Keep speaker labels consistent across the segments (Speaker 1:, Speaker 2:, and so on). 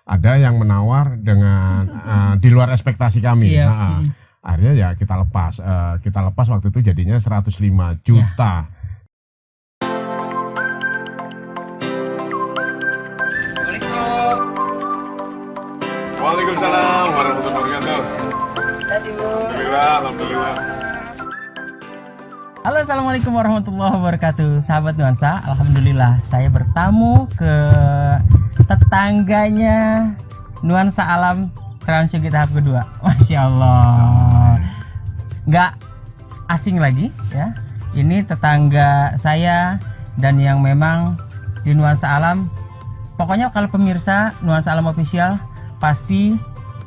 Speaker 1: ada yang menawar dengan di luar ekspektasi kami.
Speaker 2: Iya.
Speaker 1: Akhirnya ya kita lepas waktu itu jadinya 105 juta. Waalaikumsalam warahmatullahi wabarakatuh. Alhamdulillah.
Speaker 2: Halo, assalamualaikum warahmatullahi wabarakatuh, sahabat nuansa. Alhamdulillah saya bertamu ke tetangganya Nuansa Alam Trans Yogi tahap kedua. Masya Allah, nggak asing lagi ya. Ini tetangga saya dan yang memang di Nuansa Alam. Pokoknya kalau pemirsa Nuansa Alam Official pasti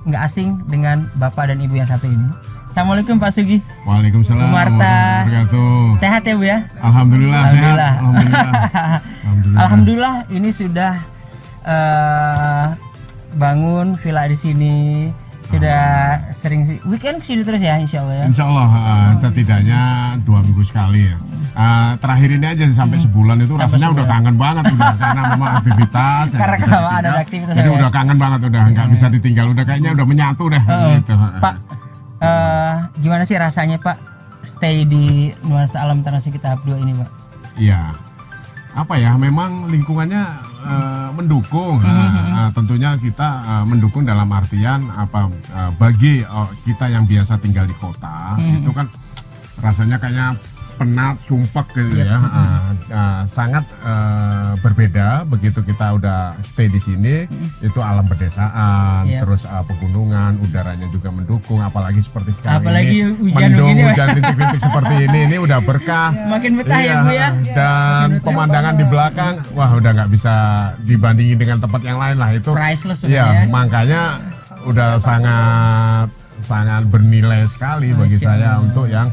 Speaker 2: nggak asing dengan bapak dan ibu yang satu ini. Assalamualaikum Pak Sugi.
Speaker 1: Waalaikumsalam
Speaker 2: Bu Marta.
Speaker 1: warahmatullahi wabarakatuh.
Speaker 2: Sehat ya Bu ya?
Speaker 1: Alhamdulillah. Sehat.
Speaker 2: Alhamdulillah ini sudah bangun villa di sini. Sudah sering weekend kesini terus ya, insya Allah ya.
Speaker 1: Insya Allah setidaknya 2 minggu sekali ya. Terakhir ini aja sampai sebulan itu rasanya udah kangen banget udah karena memang aktivitas.
Speaker 2: Karena kenapa ada aktivitas.
Speaker 1: Jadi udah kangen banget udah nggak bisa ditinggal udah kayaknya udah menyatu dah. Gitu.
Speaker 2: Pak, gimana sih rasanya Pak stay di Nuansa Alam Trans Yogi tahap 2 ini Pak?
Speaker 1: Iya. Apa ya, memang lingkungannya mendukung. Tentunya kita mendukung dalam artian bagi kita yang biasa tinggal di kota itu kan rasanya kayaknya penat, sumpek gitu ya. Sangat berbeda begitu kita udah stay di sini. Itu alam pedesaan, terus pegunungan, udaranya juga mendukung, apalagi seperti sekarang
Speaker 2: apalagi
Speaker 1: ini
Speaker 2: hujan
Speaker 1: rintik-rintik seperti ini udah berkah.
Speaker 2: Makin betah ya Bu ya.
Speaker 1: Dan pemandangan di belakang, wah udah nggak bisa dibandingi dengan tempat yang lain lah itu.
Speaker 2: Priceless
Speaker 1: Ya,
Speaker 2: ya.
Speaker 1: makanya udah sangat bernilai sekali bagi saya untuk yang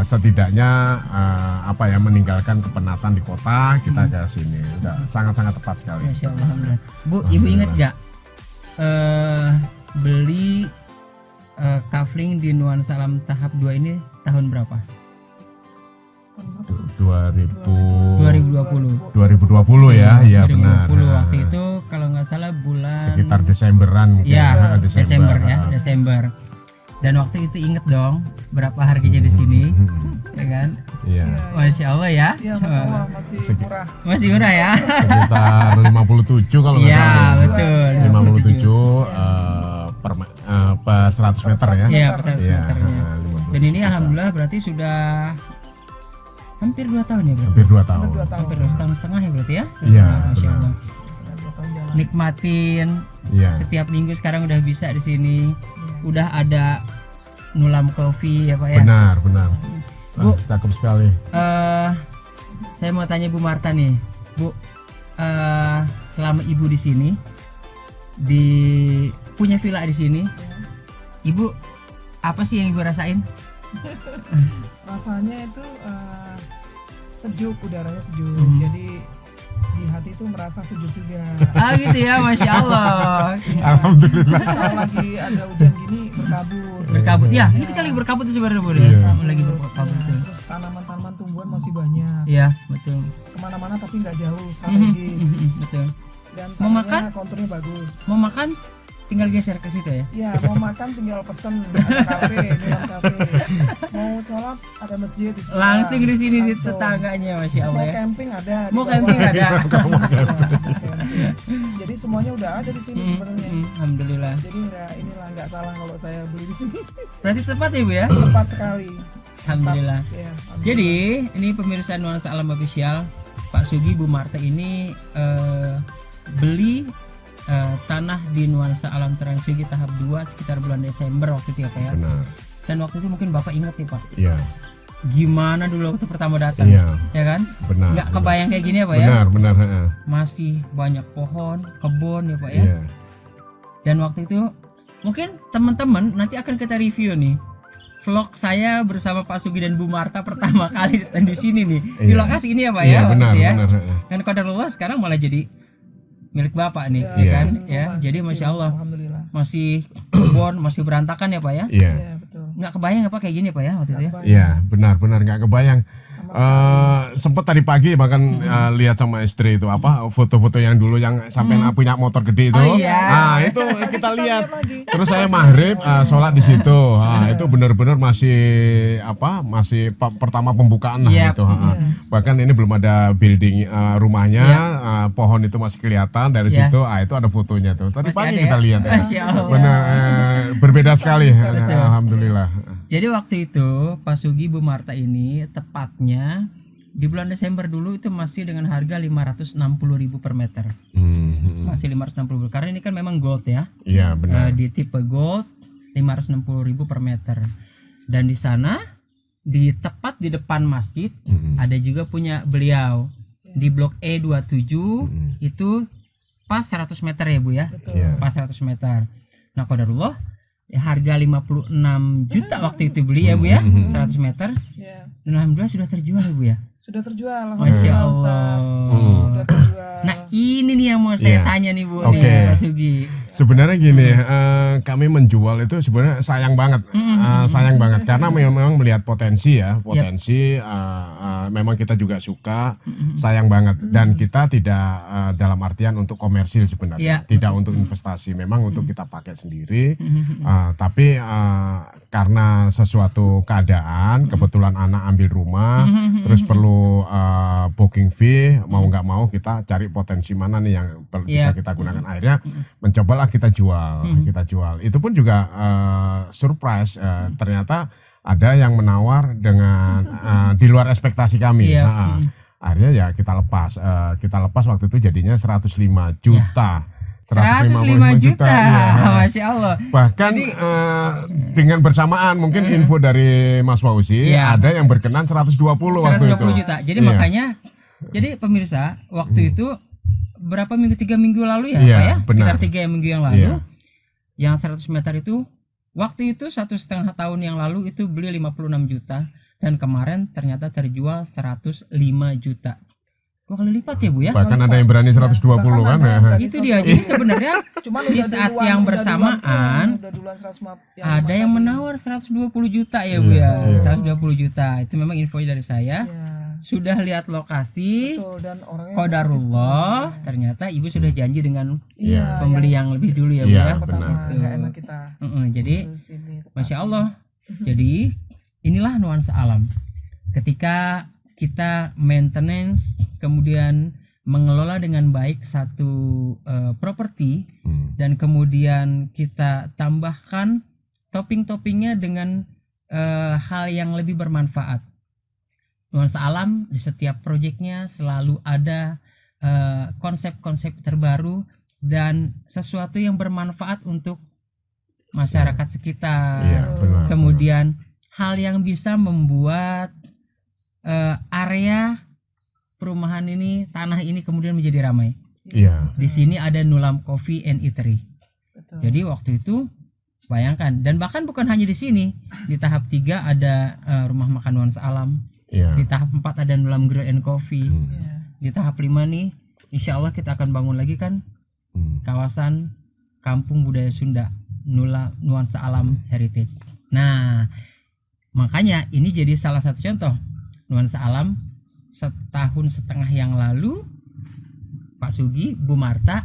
Speaker 1: setidaknya meninggalkan kepenatan di kota kita ke sini udah sangat tepat sekali.
Speaker 2: Masya Allah, alhamdulillah. Bu, ibu ingat gak beli kafling di Nuansa Alam tahap 2 ini tahun berapa?
Speaker 1: 2020 ya, iya benar.
Speaker 2: 2020 waktu itu kalau nggak salah bulan
Speaker 1: sekitar Desemberan mungkin.
Speaker 2: Ya, Desember. Dan waktu itu inget dong berapa harganya di sini, ya kan?
Speaker 1: Iya.
Speaker 2: Masya Allah ya.
Speaker 3: Iya, Masya Allah, masih murah.
Speaker 2: Masih murah ya.
Speaker 1: Sekitar 57 kalau nggak salah.
Speaker 2: Iya, betul.
Speaker 1: 57 per 100 meter ya.
Speaker 2: Iya, per 100
Speaker 1: Iya,
Speaker 2: meter. Dan ini alhamdulillah berarti sudah hampir 2 tahun ya, Bro?
Speaker 1: hampir 2 tahun.
Speaker 2: Hampir 2 tahun setengah ya berarti ya?
Speaker 1: Iya,
Speaker 2: Masya
Speaker 1: benar.
Speaker 2: Allah. Nikmatin setiap minggu sekarang udah bisa di sini. Udah ada Nulam Coffee ya Pak ya.
Speaker 1: Benar.
Speaker 2: Bu,
Speaker 1: cakep sekali.
Speaker 2: saya mau tanya Bu Marta nih, Bu, selama Ibu di sini, punya villa di sini, Ibu apa sih yang Ibu rasain?
Speaker 3: Rasanya itu sejuk, udaranya sejuk. Jadi di hati itu merasa sejuk juga.
Speaker 2: Gitu ya, Masya Allah.
Speaker 1: Alhamdulillah.
Speaker 3: Kalau lagi ada hujan gini
Speaker 2: Berkabut ya, ini kita lagi berkabut tuh sebenarnya Bu. Lagi berkabut tuh.
Speaker 3: Terus tanaman-tanaman tumbuhan masih banyak.
Speaker 2: Iya, betul.
Speaker 3: Kemana-mana tapi nggak jauh, strategis.
Speaker 2: Betul.
Speaker 3: Dan
Speaker 2: mau makan
Speaker 3: konturnya bagus.
Speaker 2: Mau makan tinggal geser ke situ ya.
Speaker 3: Iya, mau makan tinggal pesen ada kafe, mau sholat ada masjid di sebelah.
Speaker 2: Langsung di sini di tetangganya, Masya Allah ya.
Speaker 3: Mau camping ada.
Speaker 2: Mau camping ada.
Speaker 3: Jadi semuanya udah ada di sini sebenarnya.
Speaker 2: Alhamdulillah.
Speaker 3: Jadi nggak salah kalau saya beli di sini.
Speaker 2: Berarti tepat ya Bu ya?
Speaker 3: Tepat sekali.
Speaker 2: Alhamdulillah.
Speaker 3: Ya, alhamdulillah.
Speaker 2: Jadi ini pemirsa Nuansa Alam Official, Pak Sugi, Bu Marta ini beli tanah di Nuansa Alam Trans Yogi tahap 2 sekitar bulan Desember waktu itu ya Pak ya.
Speaker 1: Benar.
Speaker 2: Dan waktu itu mungkin Bapak ingat ya Pak,
Speaker 1: Iya.
Speaker 2: gimana dulu waktu pertama datang,
Speaker 1: Iya.
Speaker 2: ya kan?
Speaker 1: Benar.
Speaker 2: Nggak kebayang kayak gini ya Pak ya.
Speaker 1: Benar.
Speaker 2: Masih banyak pohon, kebun ya Pak ya.
Speaker 1: Iya.
Speaker 2: Dan waktu itu mungkin teman-teman nanti akan kita review nih vlog saya bersama Pak Sugi dan Bu Marta pertama kali datang di sini nih, di lokasi ini ya Pak ya.
Speaker 1: Iya, benar.
Speaker 2: Dan qadarullah sekarang malah jadi milik Bapak nih,
Speaker 3: Iya.
Speaker 2: kan? Ya, jadi Masya Allah,
Speaker 3: Alhamdulillah.
Speaker 2: masih kebun, masih berantakan ya Pak ya.
Speaker 1: Iya.
Speaker 3: Iya, betul.
Speaker 2: Nggak kebayang apa kayak gini Pak ya waktu itu ya.
Speaker 1: Iya, benar nggak kebayang. Sempet tadi pagi bahkan lihat sama istri itu apa foto-foto yang dulu yang sampai punya motor gede itu.
Speaker 2: Oh, iya.
Speaker 1: Nah, itu kita lihat. Terus saya maghrib sholat di situ. Itu benar-benar masih pertama pembukaan lah
Speaker 2: Yep.
Speaker 1: gitu. Bahkan ini belum ada building rumahnya, pohon itu masih kelihatan dari situ. Itu ada fotonya tuh. Tadi
Speaker 2: Masih
Speaker 1: pagi
Speaker 2: ada
Speaker 1: kita
Speaker 2: ya?
Speaker 1: lihat.
Speaker 2: Masya Allah.
Speaker 1: Benar, berbeda sekali.
Speaker 2: Betul.
Speaker 1: Alhamdulillah.
Speaker 2: Jadi waktu itu Pak Sugi, Bu Marta ini tepatnya di bulan Desember dulu itu masih dengan harga 560.000 per meter. Masih 560.000 karena ini kan memang gold ya.
Speaker 1: Iya, benar.
Speaker 2: Di tipe gold 560.000 per meter. Dan di sana tepat di depan masjid ada juga punya beliau di blok E27 itu pas 100 meter ya Bu ya.
Speaker 3: Betul.
Speaker 2: Pas 100 meter. Nah, qadarullah harga 56 juta waktu itu beli ya Bu ya, 100 meter.
Speaker 3: Ya.
Speaker 2: Dan alhamdulillah sudah terjual ya Bu ya.
Speaker 3: Sudah terjual.
Speaker 2: Masya
Speaker 3: Alhamdulillah,
Speaker 2: Allah.
Speaker 3: Ustaz. Sudah terjual.
Speaker 2: Nah, ini nih yang mau saya tanya nih Bu
Speaker 1: Oke.
Speaker 2: nih Mas Sugi.
Speaker 1: Sebenarnya gini, kami menjual itu sebenarnya sayang banget, sayang banget karena memang melihat potensi ya, memang kita juga suka, sayang banget dan kita tidak dalam artian untuk komersil sebenarnya, tidak untuk investasi, memang untuk kita pakai sendiri, tapi karena sesuatu keadaan, kebetulan anak ambil rumah, terus perlu booking fee, mau nggak mau kita cari potensi mana nih yang bisa kita gunakan, akhirnya mencobalah kita jual. Itu pun juga surprise, ternyata ada yang menawar dengan di luar ekspektasi kami. Akhirnya ya kita lepas waktu itu jadinya 105 juta.
Speaker 2: 105 juta.
Speaker 1: Ya.
Speaker 2: Masya Allah.
Speaker 1: Bahkan dengan bersamaan mungkin info dari Mas Fauzi ada yang berkenan 120 waktu itu.
Speaker 2: 120 juta. Jadi makanya jadi pemirsa waktu itu berapa minggu, 3 minggu lalu ya Pak ya, sekitar 3 minggu yang lalu, yang 100 meter itu waktu itu 1,5 tahun yang lalu itu beli 56 juta dan kemarin ternyata terjual 105 juta. 2 kali lipat ya Bu ya.
Speaker 1: Bahkan ada yang berani 120 kan ya.
Speaker 2: Itu dia. Jadi sebenarnya di saat yang bersamaan ada yang menawar 120 juta ya Bu ya. 120 juta. Itu memang info dari saya. Sudah lihat lokasi, qadarullah, ternyata ibu sudah janji dengan pembeli yang lebih dulu ya Bu ya.
Speaker 1: Benar.
Speaker 2: Jadi Masya Allah. Jadi inilah nuansa alam. Ketika kita maintenance, kemudian mengelola dengan baik satu properti, dan kemudian kita tambahkan topping-toppingnya dengan hal yang lebih bermanfaat. Nuansa alam di setiap proyeknya selalu ada konsep-konsep terbaru dan sesuatu yang bermanfaat untuk masyarakat sekitar. Kemudian hal yang bisa membuat area perumahan ini, tanah ini kemudian menjadi ramai. Di sini ada Nulam Coffee and Eatery. Jadi waktu itu bayangkan, dan bahkan bukan hanya di sini, di tahap 3 ada rumah makan nuansa alam. Di tahap 4 ada Nulam Grill and Coffee. Di tahap 5 nih, insya Allah kita akan bangun lagi kan kawasan Kampung Budaya Sunda, Nuansa Alam Heritage. Nah, makanya ini jadi salah satu contoh nuansa alam. Setahun setengah yang lalu Pak Sugi, Bu Marta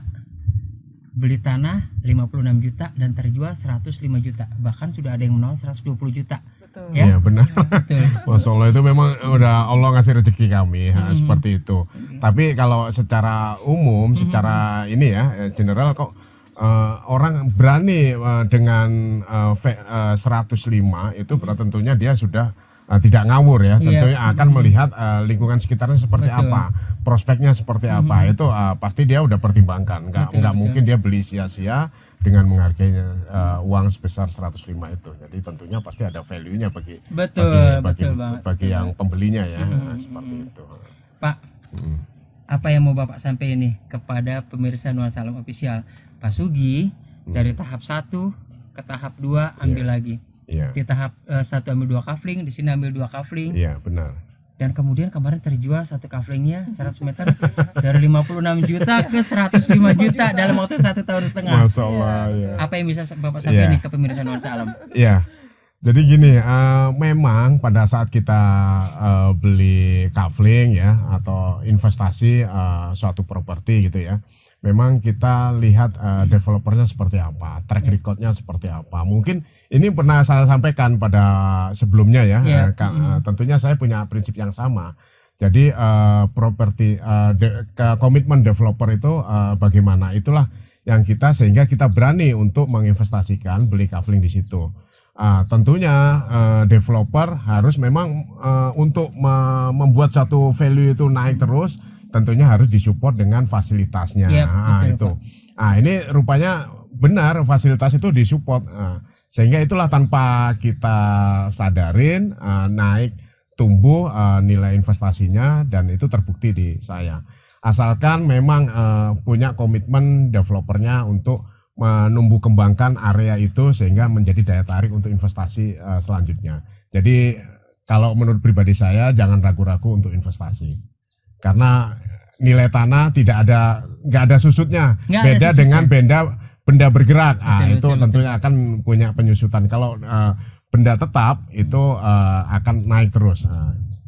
Speaker 2: beli tanah 56 juta dan terjual 105 juta. Bahkan sudah ada yang menawar 120 juta.
Speaker 1: Iya benar. Masya Allah, itu memang udah Allah ngasih rezeki kami seperti itu. Tapi kalau secara umum, secara ini ya general kok orang berani dengan 105 itu berarti tentunya dia sudah tidak ngawur ya, tentunya akan melihat lingkungan sekitarnya seperti apa, prospeknya seperti apa, itu pasti dia udah pertimbangkan, nggak mungkin dia beli sia-sia dengan menghargainya uang sebesar 105 itu. Jadi tentunya pasti ada value-nya bagi yang pembelinya ya, seperti itu.
Speaker 2: Pak, apa yang mau Bapak sampaikan nih kepada pemirsa Nuansa Alam Official? Pak Sugi dari tahap 1 ke tahap 2 ambil lagi. Di tahap 1 ambil 2 kafling, di sini ambil 2 kafling.
Speaker 1: Iya, benar.
Speaker 2: Dan kemudian kemarin terjual satu kaflingnya 100 meter dari 56 juta ke 105 juta dalam waktu 1,5 tahun.
Speaker 1: Masya Allah, ya.
Speaker 2: Apa yang bisa Bapak sampaikan nih ke pemirsa Nuansa Alam?
Speaker 1: Iya. Jadi gini, memang pada saat kita beli kafling ya atau investasi suatu properti gitu ya, memang kita lihat developernya seperti apa, track recordnya seperti apa. Mungkin ini pernah saya sampaikan pada sebelumnya ya, tentunya saya punya prinsip yang sama. Jadi properti komitmen developer itu bagaimana, itulah yang kita sehingga kita berani untuk menginvestasikan beli kafling di situ. Tentunya developer harus memang untuk membuat satu value itu naik terus, tentunya harus disupport dengan fasilitasnya. Itu. Ini rupanya benar fasilitas itu disupport, sehingga itulah tanpa kita sadarin naik tumbuh nilai investasinya dan itu terbukti di saya. Asalkan memang punya komitmen developernya untuk menumbuh kembangkan area itu sehingga menjadi daya tarik untuk investasi selanjutnya. Jadi kalau menurut pribadi saya jangan ragu-ragu untuk investasi, karena nilai tanah nggak ada susutnya, beda dengan benda bergerak. Itu tentunya akan punya penyusutan. Kalau benda tetap itu akan naik terus.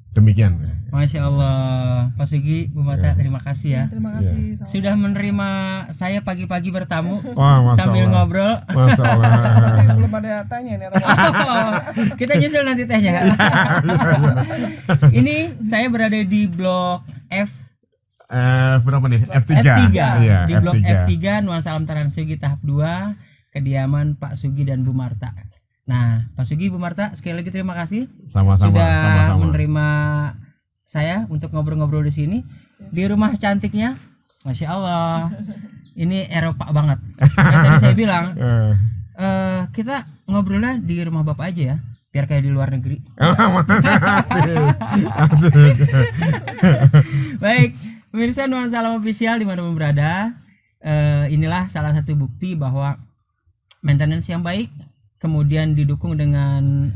Speaker 1: Demikian.
Speaker 2: Masya Allah, Pak Sugi, Bu Marta, terima kasih ya.
Speaker 3: Terima kasih.
Speaker 2: Sudah menerima saya pagi-pagi bertamu.
Speaker 1: Wah,
Speaker 2: sambil ngobrol.
Speaker 1: Masya Allah.
Speaker 3: Tapi belum ada tanya nih.
Speaker 2: Kita nyusul nanti tehnya. Ini saya berada di blok F.
Speaker 1: Berapa nih? F3.
Speaker 2: Iya, di blok F3 Nuansa Alam Trans-Sugi tahap 2, kediaman Pak Sugi dan Bu Marta. Nah, Pak Sugi, Bu Marta, sekali lagi terima kasih sudah menerima saya untuk ngobrol-ngobrol di sini di rumah cantiknya. Masya Allah, ini Eropa banget. Yang tadi saya bilang, kita ngobrolnya di rumah Bapak aja ya, biar kayak di luar negeri. Baik, pemirsa Nuansa Alam Official dimanapun berada, inilah salah satu bukti bahwa maintenance yang baik, kemudian didukung dengan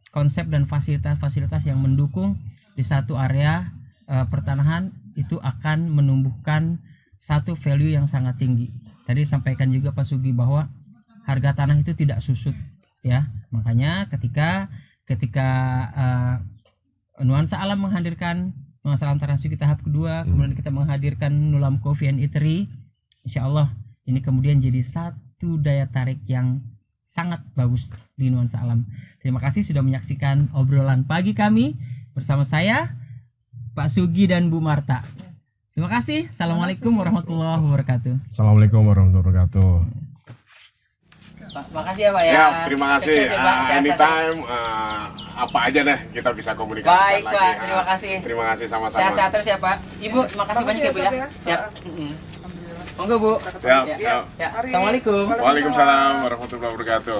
Speaker 2: konsep dan fasilitas-fasilitas yang mendukung di satu area pertanahan, itu akan menumbuhkan satu value yang sangat tinggi. Tadi sampaikan juga Pak Sugi bahwa harga tanah itu tidak susut ya. Makanya ketika Nuansa Alam menghadirkan Nuansa Alam Trans-Sugi tahap kedua, kemudian kita menghadirkan Nulam Coffee and Eatery, insya Allah ini kemudian jadi satu daya tarik yang sangat bagus di Nuansa Alam. Terima kasih sudah menyaksikan obrolan pagi kami bersama saya, Pak Sugi dan Bu Marta. Terima kasih. Assalamualaikum warahmatullahi wabarakatuh.
Speaker 1: Assalamualaikum warahmatullahi wabarakatuh.
Speaker 2: Pak, makasih ya Pak ya.
Speaker 1: Siap, terima kasih.
Speaker 2: Sukses ya, Pak.
Speaker 1: Anytime apa aja deh kita bisa komunikasi.
Speaker 2: Baik
Speaker 1: lagi.
Speaker 2: Pak, terima kasih.
Speaker 1: Terima kasih sama-sama.
Speaker 2: Sehat-sehat terus ya Pak. Ibu, terima kasih banyak ya Bu ya. Siap. Monggo Bu.
Speaker 1: Siap.
Speaker 2: Ya. Assalamualaikum.
Speaker 1: Waalaikumsalam warahmatullahi wabarakatuh.